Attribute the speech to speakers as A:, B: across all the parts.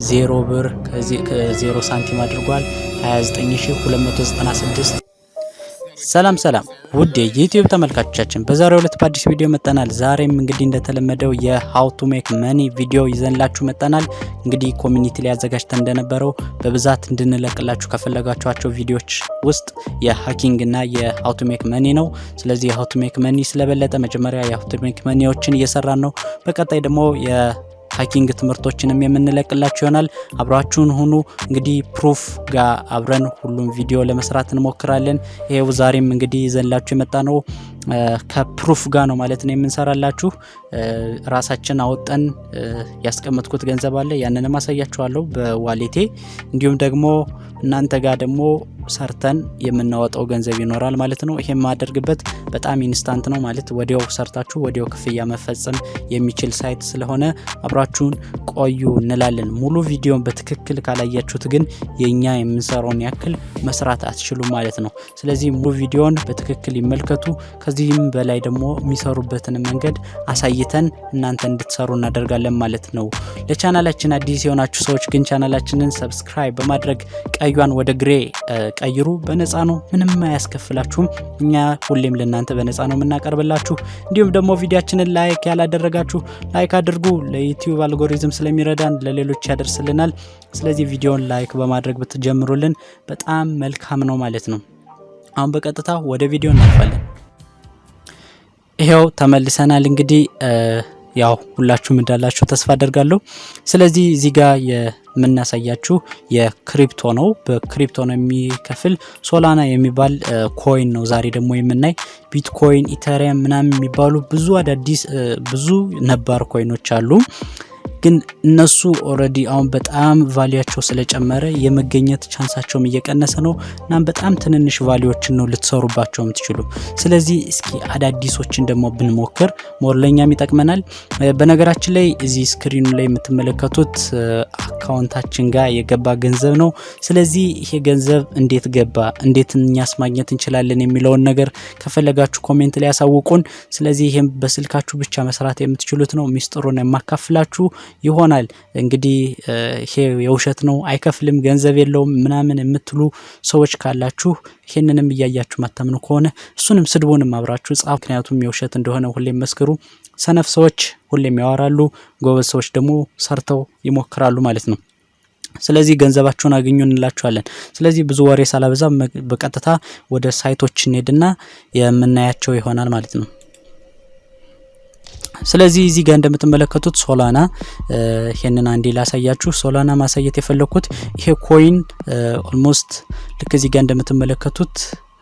A: 0 ብር ከ0 ሳንቲም አድርጓል 29296። ሰላም ውድ የዩቲዩብ ተመልካቾቻችን በዛሬው ዕለት በአዲስ ቪዲዮ መጣናል። ዛሬም እንግዲህ እንደተለመደው የሃው ቱ ሜክ መኒ ቪዲዮ ይዘንላችሁ መጣናል። እንግዲህ ኮሚኒቲ ላይ አዘጋጅተን እንደነበረው በብዛት እንድንለቅላችሁ ከፈለጋችኋቸው ቪዲዮዎች ውስጥ የሃኪንግ እና የሃው ቱ ሜክ መኒ ነው። ስለዚህ የሃው ቱ ሜክ መኒ ስለበለጠ መጀመሪያ የሃው ቱ ሜክ መኒዎችን እየሰራን ነው። በቀጣይ ደግሞ ሃኪንግ ትምህርቶችንም የምንለቅላችሁ ይሆናል። አብራችሁን ሁኑ። እንግዲህ ፕሩፍ ጋር አብረን ሁሉም ቪዲዮ ለመስራት እንሞክራለን። ይሄው ዛሬም እንግዲህ ይዘንላችሁ የመጣ ነው ከፕሩፍ ጋር ነው ማለት ነው የምንሰራላችሁ። ራሳችን አወጣን ያስቀመጥኩት ገንዘብ አለ፣ ያንንም አሳያችኋለሁ በዋሌቴ። እንዲሁም ደግሞ እናንተ ጋር ደግሞ ሰርተን የምናወጣው ገንዘብ ይኖራል ማለት ነው። ይሄም ማደርግበት በጣም ኢንስታንት ነው ማለት ወዲያው ሰርታችሁ ወዲያው ክፍያ መፈጸም የሚችል ሳይት ስለሆነ አብራችሁን ቆዩ እንላለን። ሙሉ ቪዲዮን በትክክል ካላያችሁት ግን የኛ የምንሰራውን ያክል መስራት አትችሉም ማለት ነው። ስለዚህ ሙሉ ቪዲዮን በትክክል ይመልከቱ። ከዚህም በላይ ደግሞ የሚሰሩበትን መንገድ አሳይተን እናንተ እንድትሰሩ እናደርጋለን ማለት ነው። ለቻናላችን አዲስ የሆናችሁ ሰዎች ግን ቻናላችንን ሰብስክራይብ በማድረግ ቀዩን ወደ ግሬ ቀይሩ። በነፃ ነው፣ ምንም አያስከፍላችሁም። እኛ ሁሌም ለእናንተ በነፃ ነው የምናቀርብላችሁ። እንዲሁም ደግሞ ቪዲዮአችንን ላይክ ያላደረጋችሁ ላይክ አድርጉ። ለዩቲዩብ አልጎሪዝም ስለሚረዳን ለሌሎች ያደርስልናል። ስለዚህ ቪዲዮን ላይክ በማድረግ ብትጀምሩልን በጣም መልካም ነው ማለት ነው። አሁን በቀጥታ ወደ ቪዲዮ እናልፋለን። ይሄው ተመልሰናል። እንግዲህ ያው ሁላችሁም እንዳላችሁ ተስፋ አደርጋለሁ። ስለዚህ እዚህ ጋር የምናሳያችሁ የክሪፕቶ ነው። በክሪፕቶ ነው የሚከፍል ሶላና የሚባል ኮይን ነው። ዛሬ ደግሞ የምናይ ቢትኮይን፣ ኢተሪየም ምናምን የሚባሉ ብዙ ነባር ኮይኖች አሉ። ግን እነሱ ኦሬዲ አሁን በጣም ቫልዩአቸው ስለጨመረ የመገኘት ቻንሳቸውም እየቀነሰ ነው እና በጣም ትንንሽ ቫልዩዎችን ነው ልትሰሩባቸው የምትችሉ። ስለዚህ እስኪ አዳዲሶችን ደግሞ ብንሞክር ሞርለኛም ይጠቅመናል። በነገራችን ላይ እዚህ ስክሪኑ ላይ የምትመለከቱት አካውንታችን ጋር የገባ ገንዘብ ነው። ስለዚህ ይሄ ገንዘብ እንዴት ገባ፣ እንዴት እኛስ ማግኘት እንችላለን የሚለውን ነገር ከፈለጋችሁ ኮሜንት ላይ ያሳውቁን። ስለዚህ ይሄም በስልካችሁ ብቻ መስራት የምትችሉት ነው። ሚስጥሩን የማካፍላችሁ ይሆናል። እንግዲህ ይሄ የውሸት ነው አይከፍልም ገንዘብ የለውም ምናምን የምትሉ ሰዎች ካላችሁ ይሄንንም እያያችሁ ማታምኑ ከሆነ እሱንም ስድቡንም አብራችሁ ጻፉ። ምክንያቱም የውሸት እንደሆነ ሁሌም መስክሩ። ሰነፍ ሰዎች ሁሌም ያወራሉ፣ ጎበዝ ሰዎች ደግሞ ሰርተው ይሞክራሉ ማለት ነው። ስለዚህ ገንዘባችሁን አግኙ እንላችኋለን። ስለዚህ ብዙ ወሬ ሳላበዛ በቀጥታ ወደ ሳይቶች እንሄድና የምናያቸው ይሆናል ማለት ነው። ስለዚህ እዚህ ጋር እንደምትመለከቱት ሶላና ይሄንን አንዴ ላሳያችሁ። ሶላና ማሳየት የፈለኩት ይሄ ኮይን ኦልሞስት ልክ እዚህ ጋር እንደምትመለከቱት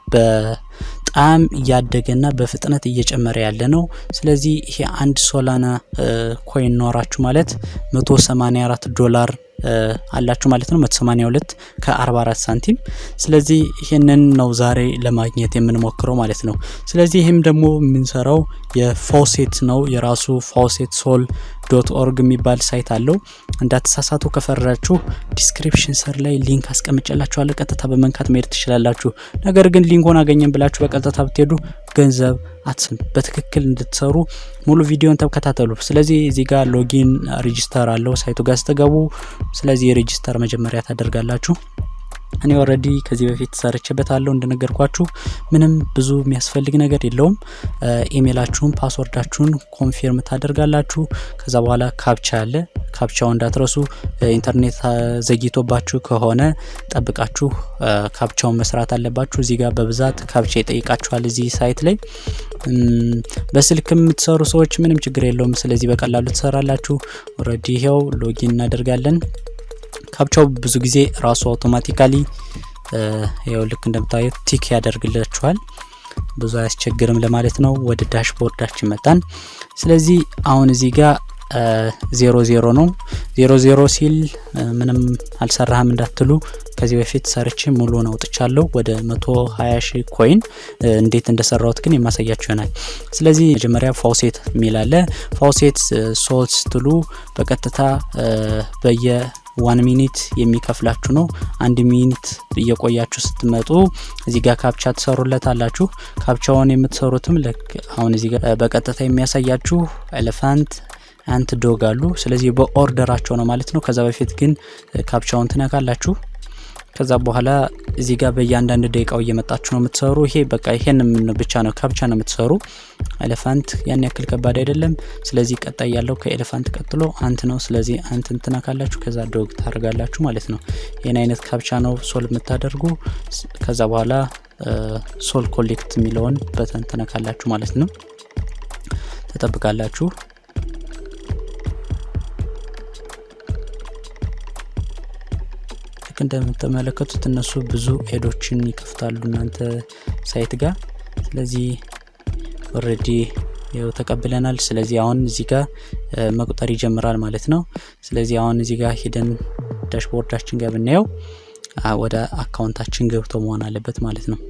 A: በጣም እያደገና በፍጥነት እየጨመረ ያለ ነው። ስለዚህ ይሄ አንድ ሶላና ኮይን ኖራችሁ ማለት $184 አላችሁ ማለት ነው። 182 ከ44 ሳንቲም። ስለዚህ ይሄንን ነው ዛሬ ለማግኘት የምንሞክረው ማለት ነው። ስለዚህ ይሄም ደግሞ የምንሰራው የፎሴት ነው። የራሱ faucetSol.org የሚባል ሳይት አለው። እንዳትሳሳቱ ከፈራችሁ ዲስክሪፕሽን ስር ላይ ሊንክ አስቀምጬላችኋለሁ። ቀጥታ በመንካት መሄድ ትችላላችሁ። ነገር ግን ሊንኩን አገኘን ብላችሁ በቀጥታ ብትሄዱ ገንዘብ አትስም። በትክክል እንድትሰሩ ሙሉ ቪዲዮን ተከታተሉ። ስለዚህ እዚህ ጋር ሎጊን ሬጂስተር አለው ሳይቱ ጋር ስትገቡ። ስለዚህ ሬጂስተር መጀመሪያ ታደርጋላችሁ። እኔ ኦሬዲ ከዚህ በፊት ሰርቼበታለሁ እንደነገርኳችሁ። ምንም ብዙ የሚያስፈልግ ነገር የለውም። ኢሜላችሁን ፓስወርዳችሁን ኮንፊርም ታደርጋላችሁ። ከዛ በኋላ ካፕቻ አለ። ካፕቻውን እንዳትረሱ። ኢንተርኔት ዘግይቶባችሁ ከሆነ ጠብቃችሁ ካፕቻውን መስራት አለባችሁ። እዚህ ጋር በብዛት ካፕቻ ይጠይቃችኋል እዚህ ሳይት ላይ። በስልክ የምትሰሩ ሰዎች ምንም ችግር የለውም። ስለዚህ በቀላሉ ትሰራላችሁ። ኦሬዲ ይሄው ሎጊን እናደርጋለን። ካፕቻው ብዙ ጊዜ ራሱ አውቶማቲካሊ ያው ልክ እንደምታዩት ቲክ ያደርግላችኋል። ብዙ አያስቸግርም ለማለት ነው። ወደ ዳሽቦርዳችን መጣን። ስለዚህ አሁን እዚህ ጋር 00 ነው። 00 ሲል ምንም አልሰራህም እንዳትሉ። ከዚህ በፊት ሰርቼ ሙሉ ነው አውጥቻለሁ ወደ 120,000 ኮይን። እንዴት እንደሰራሁት ግን የማሳያችሁ ይሆናል። ስለዚህ መጀመሪያ ፋውሴት ሚላለ ፋውሴት ሶልስ ትሉ በቀጥታ በየ 1 ሚኒት የሚከፍላችሁ ነው። 1 ሚኒት እየቆያችሁ ስትመጡ እዚህ ጋር ካፕቻ ትሰሩለታላችሁ። ካፕቻውን የምትሰሩትም አሁን እዚህ ጋር በቀጥታ የሚያሳያችሁ ኤሌፋንት አንት ዶግ አሉ ስለዚህ በኦርደራቸው ነው ማለት ነው ከዛ በፊት ግን ካፕቻውን ትነካላችሁ ከዛ በኋላ እዚህ ጋር በእያንዳንዱ ደቂቃው እየመጣችሁ ነው የምትሰሩ ይሄ በቃ ይሄንን ብቻ ነው ካፕቻ ነው የምትሰሩ ኤሌፋንት ያን ያክል ከባድ አይደለም ስለዚህ ቀጣይ ያለው ከኤሌፋንት ቀጥሎ አንት ነው ስለዚህ አንት ትነካላችሁ ከዛ ዶግ ታርጋላችሁ ማለት ነው የኔ አይነት ካፕቻ ነው ሶልቭ የምታደርጉ ከዛ በኋላ ሶል ኮሌክት ሚለውን በተን ትነካላችሁ ማለት ነው ተጠብቃላችሁ እንደምትመለከቱት እነሱ ብዙ ኤዶችን ይከፍታሉ እናንተ ሳይት ጋር ስለዚህ ኦሬዲ ያው ተቀብለናል ስለዚህ አሁን እዚህ ጋር መቁጠር ይጀምራል ማለት ነው ስለዚህ አሁን እዚህ ጋር ሄደን ዳሽቦርዳችን ጋር ብናየው ወደ አካውንታችን ገብቶ መሆን አለበት ማለት ነው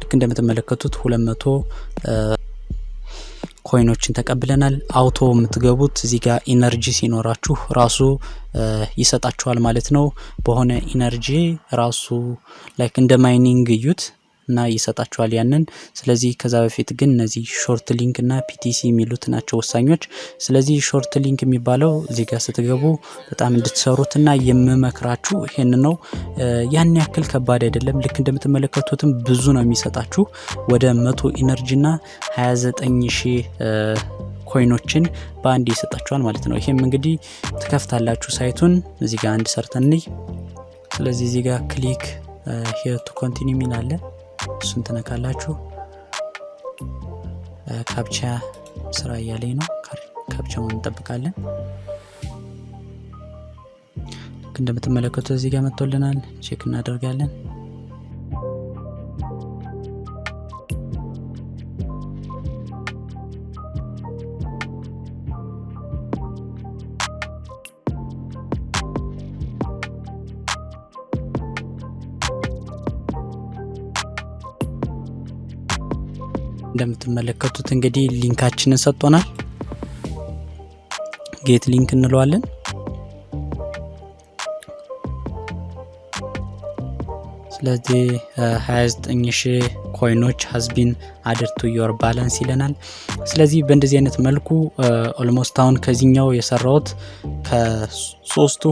A: ልክ እንደምትመለከቱት 200 ኮይኖችን ተቀብለናል አውቶ የምትገቡት እዚህ ጋር ኢነርጂ ሲኖራችሁ ራሱ ይሰጣችኋል ማለት ነው በሆነ ኢነርጂ ራሱ ላይክ እንደ ማይኒንግ እዩት እና ይሰጣችኋል ያንን ስለዚህ ከዛ በፊት ግን እነዚህ ሾርት ሊንክ እና ፒቲሲ የሚሉት ናቸው ወሳኞች ስለዚህ ሾርት ሊንክ የሚባለው እዚህ ጋር ስትገቡ በጣም እንድትሰሩትና የምመክራችሁ ይሄን ነው ያን ያክል ከባድ አይደለም ልክ እንደምትመለከቱትም ብዙ ነው የሚሰጣችሁ ወደ 100 ኢነርጂ እና 29000 ኮይኖችን በአንድ ይሰጣችኋል ማለት ነው ይሄም እንግዲህ ተከፍታላችሁ ሳይቱን እዚህ ጋር አንድ ሰርተንይ ስለዚህ እዚህ ጋር ክሊክ here to continue ሚላለ እሱን ተነካላችሁ ካፕቻ ስራ ያለኝ ነው ካፕቻውን እንጠብቃለን እንደምትመለከቱት እዚህ ጋር መጥቶልናል ቼክ እናደርጋለን እንደምትመለከቱት እንግዲህ ሊንካችንን ሰጥቶናል ጌት ሊንክ እንለዋለን ስለዚህ 29000 ኮይኖች has been added to your balance ይለናል ስለዚህ በእንደዚህ አይነት መልኩ ኦልሞስት አሁን ከዚህኛው የሰራውት ከሶስቱ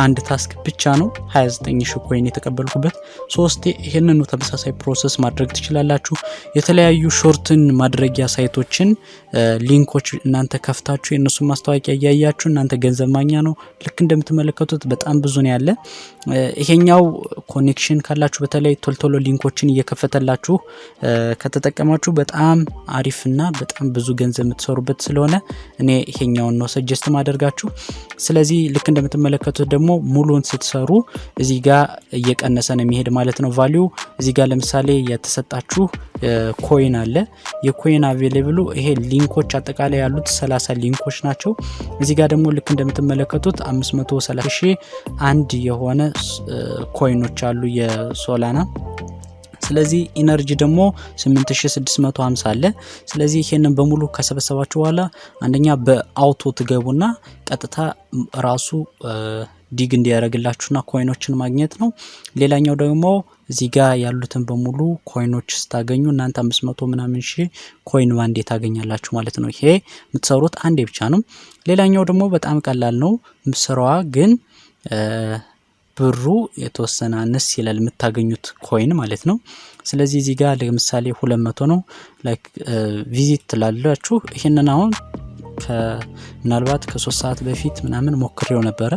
A: አንድ ታስክ ብቻ ነው 29000 ኮይን የተቀበልኩበት ሶስት ይሄንን ነው ተመሳሳይ ፕሮሰስ ማድረግ ትችላላችሁ የተለያዩ ሾርትን ማድረጊያ ሳይቶችን ሊንኮች እናንተ ከፍታችሁ የነሱ ማስተዋወቂያ ያያያችሁ እናንተ ገንዘብ ማግኛ ነው ልክ እንደምትመለከቱት በጣም ብዙ ነው ያለ ይሄኛው ኮኔክሽን ካላችሁ በተለይ ቶልቶሎ ሊንኮችን እየከፈተላችሁ ከተጠቀማችሁ በጣም አሪፍና በጣም ብዙ ገንዘብ የምትሰሩበት ስለሆነ እኔ ይሄኛውን ነው ሰጀስት ማደርጋችሁ ስለዚህ ልክ እንደምትመለከቱት ደግሞ ሙሉን ስትሰሩ እዚህ ጋር እየቀነሰ ነው የሚሄድ ማለት ነው ቫልዩ እዚህ ጋር ለምሳሌ የተሰጣችሁ ኮይን አለ የኮይን አቬሌብሉ ይሄ ሊንኮች አጠቃላይ ያሉት 30 ሊንኮች ናቸው እዚህ ጋር ደግሞ ልክ እንደምትመለከቱት 530,000 አንድ የሆነ ኮይኖች አሉ የሶላና ስለዚህ ኢነርጂ ደግሞ 8650 አለ ስለዚህ ይሄንን በሙሉ ከሰበሰባችሁ በኋላ አንደኛ በአውቶ ትገቡና ቀጥታ ራሱ ዲግ እንዲያረግላችሁና ኮይኖችን ማግኘት ነው ሌላኛው ደግሞ እዚህ ጋር ያሉትን በሙሉ ኮይኖች ስታገኙ እናንተ 500 ምናምን ሺህ ኮይን ባንዴ ታገኛላችሁ ማለት ነው ይሄ የምትሰሩት አንዴ ብቻ ነው ሌላኛው ደግሞ በጣም ቀላል ነው ምስራዋ ግን ብሩ የተወሰነ አነስ ይላል የምታገኙት ኮይን ማለት ነው ስለዚህ እዚህ ጋር ለምሳሌ 200 ነው ላይክ ቪዚት ትላላችሁ ይሄንን አሁን ምናልባት ከ3 ሰዓት በፊት ምናምን ሞክሬው ነበር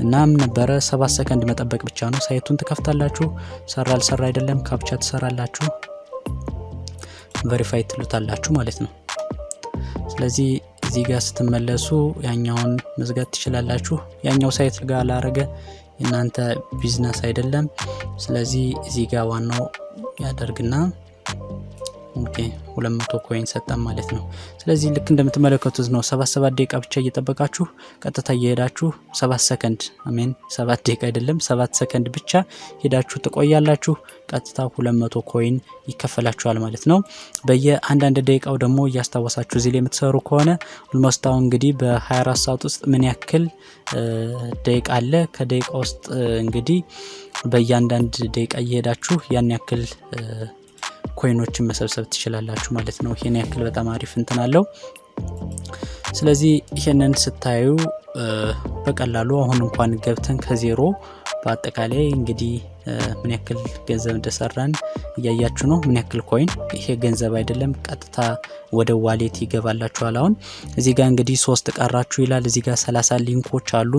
A: እናም ነበር 7 ሰከንድ መጠበቅ ብቻ ነው ሳይቱን ተከፍታላችሁ ሰራ አይደለም ካፕቻ ተሰራላችሁ ቬሪፋይ ትሉታላችሁ ማለት ነው ስለዚህ እዚህ ጋር ስትመለሱ ያኛውን መዝጋት ትችላላችሁ ያኛው ሳይት ጋር ላረገ እናንተ ቢዝነስ አይደለም ስለዚህ እዚህ ጋር ዋናው ያደርግና ኦኬ 200 ኮይን ሰጣም ማለት ነው ስለዚህ ልክ እንደምትመለከቱት ነው 77 ደቂቃ ብቻ እየተጠበቃችሁ ቀጥታ እየሄዳችሁ 7 ሰከንድ አሜን 7 ደቂቃ አይደለም 7 ሰከንድ ብቻ ሄዳችሁ ተቆያላችሁ ቀጥታ 200 ኮይን ይከፈላችኋል ማለት ነው በየአንዳንድ ደቂቃው ደግሞ ያስታወሳችሁ እዚህ ላይ የምትሰሩ ከሆነ ኦልሞስት አሁን እንግዲህ በ24 ሰዓት ውስጥ ምን ያክል ደቂቃ አለ ከደቂቃ ውስጥ እንግዲህ በእያንዳንድ ደቂቃ እየሄዳችሁ ያን ያክል ኮይኖችን መሰብሰብ ትችላላችሁ ማለት ነው ይሄን ያክል በጣም አሪፍ እንትን አለው ስለዚህ ይሄንን ስታዩ በቀላሉ አሁን እንኳን ገብተን ከዜሮ በአጠቃላይ እንግዲህ ምን ያክል ገንዘብ እንደሰራን እያያችሁ ነው። ምን ያክል ኮይን ይሄ ገንዘብ አይደለም፣ ቀጥታ ወደ ዋሌት ይገባላችኋል። አሁን እዚህ ጋር እንግዲህ 3 ቀራችሁ ይላል። እዚህ ጋር 30 ሊንኮች አሉ።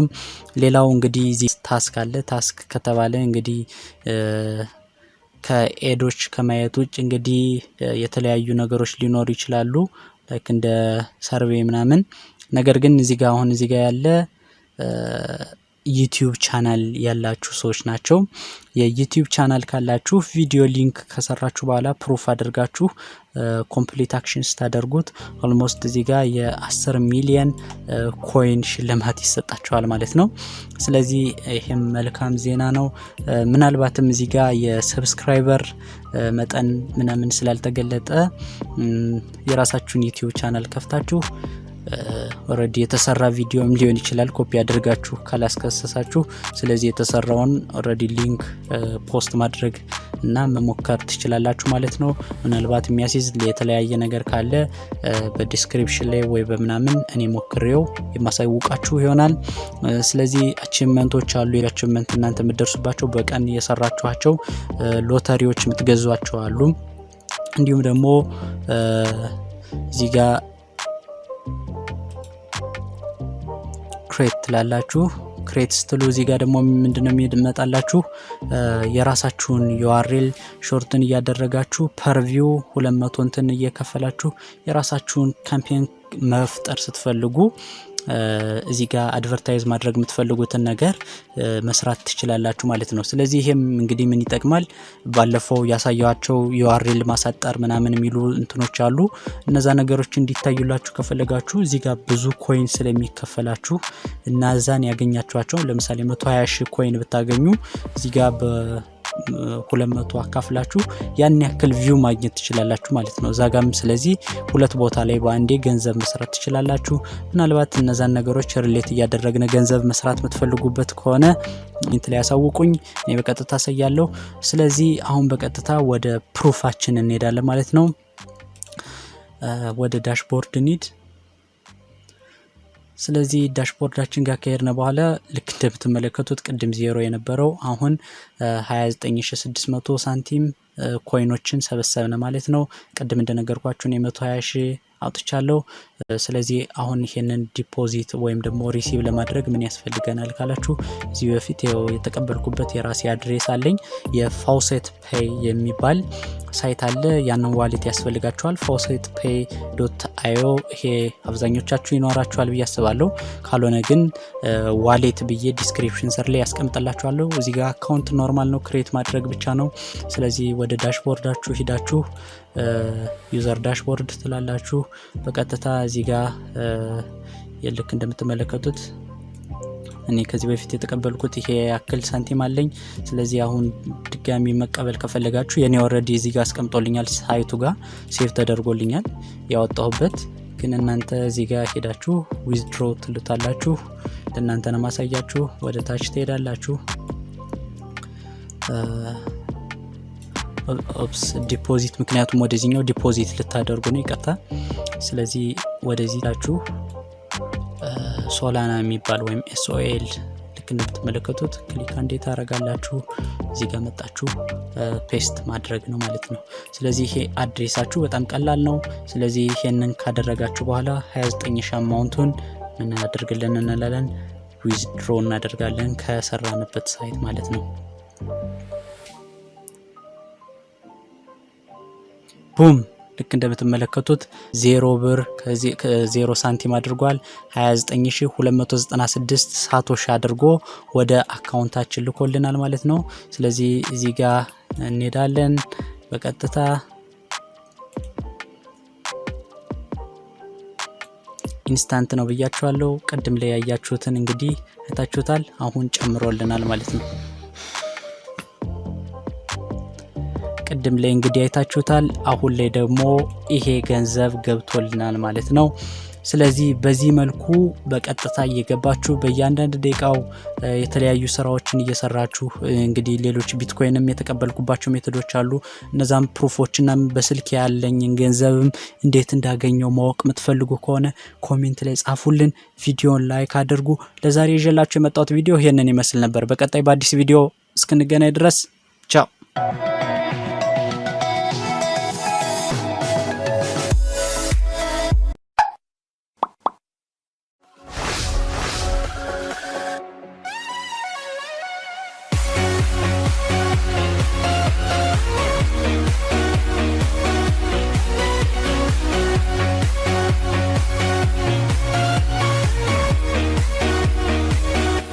A: ሌላው እንግዲህ እዚህ ታስክ አለ። ታስክ ከተባለ እንግዲህ ከኤዶች ከማየት ውጭ እንግዲህ የተለያዩ ነገሮች ሊኖሩ ይችላሉ፣ ላይክ እንደ ሰርቬይ ምናምን። ነገር ግን እዚህ ጋር አሁን እዚህ ጋር ያለ ዩቲዩብ ቻናል ያላችሁ ሰዎች ናቸው። የዩቲዩብ ቻናል ካላችሁ ቪዲዮ ሊንክ ከሰራችሁ በኋላ ፕሩፍ አድርጋችሁ ኮምፕሊት አክሽን ስታደርጉት ኦልሞስት እዚህ ጋር የ10 ሚሊዮን ኮይን ሽልማት ይሰጣችኋል ማለት ነው። ስለዚህ ይሄም መልካም ዜና ነው። ምናልባትም እዚህ ጋር የሰብስክራይበር መጠን ምናምን ስላልተገለጠ የራሳችሁን ዩቲዩብ ቻናል ከፍታችሁ ኦሬዲ የተሰራ ቪዲዮም ሊሆን ይችላል ኮፒ አድርጋችሁ ካላስከሰሳችሁ። ስለዚህ የተሰራውን ኦሬዲ ሊንክ ፖስት ማድረግ እና መሞከር ትችላላችሁ ማለት ነው። ምናልባት የሚያስይዝ የተለያየ ነገር ካለ በዲስክሪፕሽን ላይ ወይ በምናምን እኔ ሞክሬው የማሳውቃችሁ ይሆናል። ስለዚህ አቺቭመንቶች አሉ። የአቺቭመንት እናንተ የምትደርሱባቸው በቀን የሰራችኋቸው ሎተሪዎች የምትገዟቸው አሉ። እንዲሁም ደግሞ እዚህ ጋር ክሬት ላላችሁ ክሬት ስትሉ እዚህ ጋር ደግሞ ምንድነው የሚመጣላችሁ የራሳችሁን ዩአርኤል ሾርትን እያደረጋችሁ ፐር ቪው 200 እንትን እየከፈላችሁ የራሳችሁን ካምፔን መፍጠር ስትፈልጉ እዚህ ጋር አድቨርታይዝ ማድረግ የምትፈልጉትን ነገር መስራት ትችላላችሁ ማለት ነው። ስለዚህ ይሄም እንግዲህ ምን ይጠቅማል? ባለፈው ያሳያቸው ዩአርኤል ማሳጠር ምናምን የሚሉ እንትኖች አሉ። እነዛ ነገሮች እንዲታዩላችሁ ከፈለጋችሁ እዚህ ጋር ብዙ ኮይን ስለሚከፈላችሁ እና ዛን ያገኛችኋቸው ለምሳሌ 120,000 ኮይን ብታገኙ እዚህ ጋር በ200 አካፍላችሁ ያን ያክል ቪው ማግኘት ትችላላችሁ ማለት ነው ዛጋም። ስለዚህ ሁለት ቦታ ላይ በአንዴ ገንዘብ መስራት ትችላላችሁ። ምናልባት እነዛን ነገሮች ሪሌት እያደረግነ ገንዘብ መስራት የምትፈልጉበት ከሆነ ኢንት ላይ ያሳውቁኝ፣ እኔ በቀጥታ አሳያለሁ። ስለዚህ አሁን በቀጥታ ወደ ፕሩፋችን እንሄዳለን ማለት ነው። ወደ ዳሽቦርድ እንሂድ። ስለዚህ ዳሽቦርዳችን ጋር ከሄድን በኋላ ልክ እንደምትመለከቱት ቅድም 0 የነበረው አሁን 29600 ሳንቲም ኮይኖችን ሰበሰብነ ማለት ነው። ቅድም እንደነገርኳችሁ 120,000 አውጥቻለሁ። ስለዚህ አሁን ይሄንን ዲፖዚት ወይም ደግሞ ሪሲቭ ለማድረግ ምን ያስፈልገናል ካላችሁ እዚህ በፊት የተቀበልኩበት የራሴ አድሬስ አለኝ። የፋውሴትፔይ የሚባል ሳይት አለ። ያንን ዋሌት ያስፈልጋችኋል። faucetpay.io ይሄ አብዛኞቻችሁ ይኖራችኋል ብዬ አስባለሁ። ካልሆነ ግን ዋሌት ብዬ ዲስክሪፕሽን ስር ላይ ያስቀምጥላችኋለሁ። እዚህ ጋር አካውንት ኖርማል ነው፣ ክሬት ማድረግ ብቻ ነው። ስለዚህ ወደ ዳሽቦርዳችሁ ሂዳችሁ ዩዘር ዳሽቦርድ ትላላችሁ። በቀጥታ እዚህ ጋር ልክ እንደምትመለከቱት እኔ ከዚህ በፊት የተቀበልኩት ይሄ ያክል ሳንቲም አለኝ። ስለዚህ አሁን ድጋሚ መቀበል ከፈለጋችሁ የኔ ኦሬዲ እዚህ ጋር አስቀምጦልኛል፣ ሳይቱ ጋር ሴቭ ተደርጎልኛል ያወጣሁበት። ግን እናንተ እዚህ ጋር ሄዳችሁ ዊዝድሮ ትሉታላችሁ። ለእናንተ ነው ማሳያችሁ። ወደ ታች ትሄዳላችሁ። ኦፕስ ዲፖዚት፣ ምክንያቱም ወደዚህኛው ዲፖዚት ልታደርጉ ነው፣ ይቀርታ። ስለዚህ ወደዚህ ታችሁ ሶላና የሚባል ወይም SOL ልክ እንደምትመለከቱት ክሊክ አንዴ ታረጋላችሁ። እዚህ ጋር መጣችሁ ፔስት ማድረግ ነው ማለት ነው። ስለዚህ ይሄ አድሬሳችሁ በጣም ቀላል ነው። ስለዚህ ይሄንን ካደረጋችሁ በኋላ 29,000 አማውንቱን ምን አድርግልን እንላለን፣ ዊዝድሮ እናደርጋለን ከሰራንበት ሳይት ማለት ነው። ቡም ልክ እንደምትመለከቱት 0 ብር ከ0 ሳንቲም አድርጓል። 29296 ሳቶሽ አድርጎ ወደ አካውንታችን ልኮልናል ማለት ነው። ስለዚህ እዚህ ጋር እንሄዳለን። በቀጥታ ኢንስታንት ነው ብያችኋለሁ። ቅድም ላይ ያያችሁትን እንግዲህ አይታችሁታል። አሁን ጨምሮልናል ማለት ነው። ቅድም ላይ እንግዲህ አይታችሁታል። አሁን ላይ ደግሞ ይሄ ገንዘብ ገብቶልናል ማለት ነው። ስለዚህ በዚህ መልኩ በቀጥታ እየገባችሁ በእያንዳንዱ ደቂቃው የተለያዩ ስራዎችን እየሰራችሁ እንግዲህ ሌሎች ቢትኮይንም የተቀበልኩባቸው ሜቶዶች አሉ እነዛም ፕሩፎችና በስልክ ያለኝን ገንዘብም እንዴት እንዳገኘው ማወቅ የምትፈልጉ ከሆነ ኮሜንት ላይ ጻፉልን ቪዲዮን ላይክ አድርጉ ለዛሬ ይዤላችሁ የመጣሁት ቪዲዮ ይሄንን ይመስል ነበር በቀጣይ በአዲስ ቪዲዮ እስክንገናኝ ድረስ ቻው